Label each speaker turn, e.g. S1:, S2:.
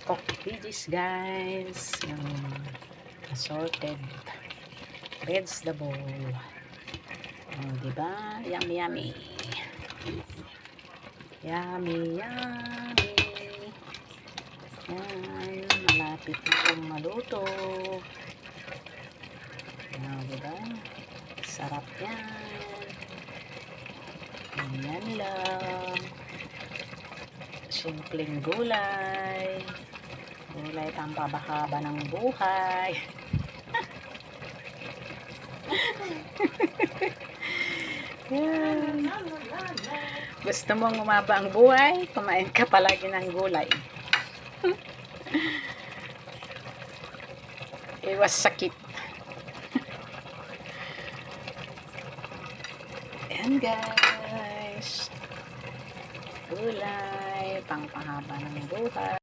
S1: cook veggies guys, yung assorted vegetable. Oh, diba? Yummy yummy. Yummy yummy. Yan, malapit na itong maluto. Oh, diba? Sarap yan. Yan lang. Simpleng gulay. Gulay pampabahaba ng buhay. Yan. Gusto mong umaba ang buhay? Kumain ka palagi ng gulay. Iwas sakit. Ayan guys. Gulay, pangpahaba ng buhay.